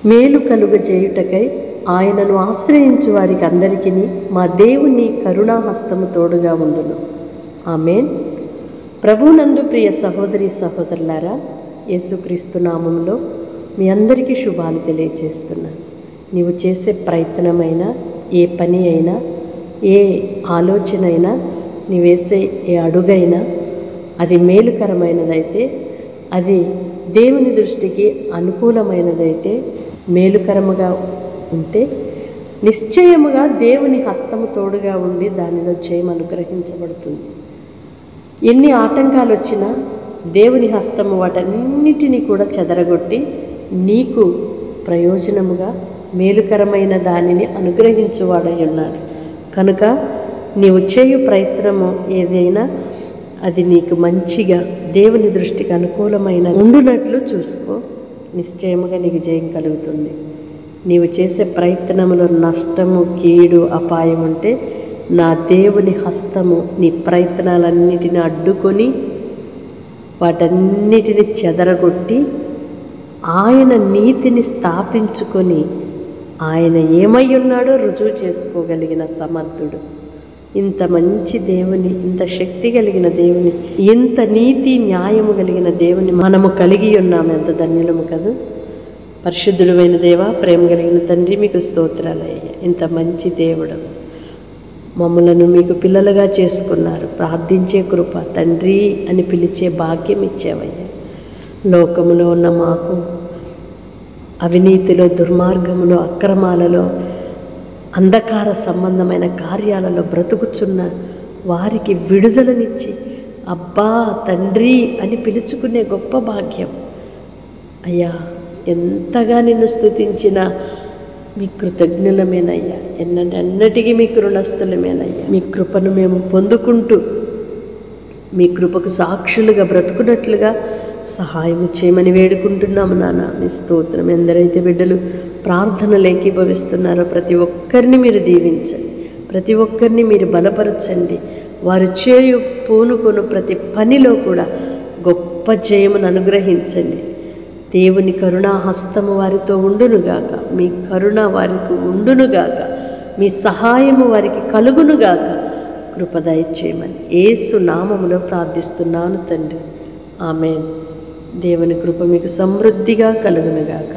మేలు కలుగజేయుటకై ఆయనను ఆశ్రయించు వారికి అందరికీ మా దేవుని కరుణాహస్తము తోడుగా ఉండును. ఆమేన్. ప్రభునందు ప్రియ సహోదరి సహోదరులారా, యేసుక్రీస్తు నామములో మీ అందరికీ శుభాలు తెలియజేస్తున్నాను. నీవు చేసే ప్రయత్నమైనా, ఏ పని అయినా, ఏ ఆలోచన అయినా, నీవేసే ఏ అడుగైనా అది మేలుకరమైనదైతే, అది దేవుని దృష్టికి అనుకూలమైనదైతే, మేలుకరముగా ఉంటే నిశ్చయముగా దేవుని హస్తము తోడుగా ఉండి దానిలో జయం అనుగ్రహించబడుతుంది. ఎన్ని ఆటంకాలు వచ్చినా దేవుని హస్తము వాటన్నిటినీ కూడా చెదరగొట్టి నీకు ప్రయోజనముగా మేలుకరమైన దానిని అనుగ్రహించువాడై ఉన్నాడు. కనుక నీవు చేయు ప్రయత్నము ఏదైనా అది నీకు మంచిగా దేవుని దృష్టికి అనుకూలమైన ఉండునట్లు చూసుకో. నిశ్చయముగా నీకు జయం కలుగుతుంది. నీవు చేసే ప్రయత్నములో నష్టము, కీడు, అపాయం ఉంటే నా దేవుని హస్తము నీ ప్రయత్నాలన్నిటిని అడ్డుకొని వాటన్నిటిని చెదరగొట్టి ఆయన నీతిని స్థాపించుకొని ఆయన ఏమై ఉన్నాడో రుజువు చేసుకోగలిగిన సమర్థుడు. ఇంత మంచి దేవుని, ఇంత శక్తి కలిగిన దేవుని, ఇంత నీతి న్యాయము కలిగిన దేవుని మనము కలిగి ఉన్నాము. ఎంత ధన్యులము కదూ. పరిశుద్ధుడైన దేవా, ప్రేమ కలిగిన తండ్రి, మీకు స్తోత్రాలయ్యా. ఇంత మంచి దేవుడు మమ్మలను మీకు పిల్లలుగా చేసుకున్నారు. ప్రార్థించే కృప, తండ్రి అని పిలిచే భాగ్యం ఇచ్చావయ్యా. లోకములో ఉన్న మాకు అవినీతిలో, దుర్మార్గములో, అక్రమాలలో, అంధకార సంబంధమైన కార్యాలలో బ్రతుకుచున్న వారికి విడుదలనిచ్చి అబ్బా తండ్రి అని పిలుచుకునే గొప్ప భాగ్యం అయ్యా. ఎంతగా నిన్ను స్తుతించినా మీ కృతజ్ఞులమేనయ్యా. ఎన్నటికీ మీ రుణస్థులమేనయ్యా. మీ కృపను మేము పొందుకుంటూ మీ కృపకు సాక్షులుగా బ్రతుకున్నట్లుగా సహాయం చేయమని వేడుకుంటున్నాము నాన్న. మీ స్తోత్రం. ఎందరైతే బిడ్డలు ప్రార్థనలు ఏకీభవిస్తున్నారో ప్రతి ఒక్కరిని మీరు దీవించండి, ప్రతి ఒక్కరిని మీరు బలపరచండి. వారు చేయు పూనుకొను ప్రతి పనిలో కూడా గొప్ప జయమును అనుగ్రహించండి. దేవుని కరుణాహస్తము వారితో ఉండునుగాక, మీ కరుణ వారికి ఉండునుగాక, మీ సహాయము వారికి కలుగునుగాక. కృప దయచేయమని యేసు నామములో ప్రార్థిస్తున్నాను తండ్రి. ఆమేన్. దేవుని కృప మీకు సమృద్ధిగా కలుగునుగాక.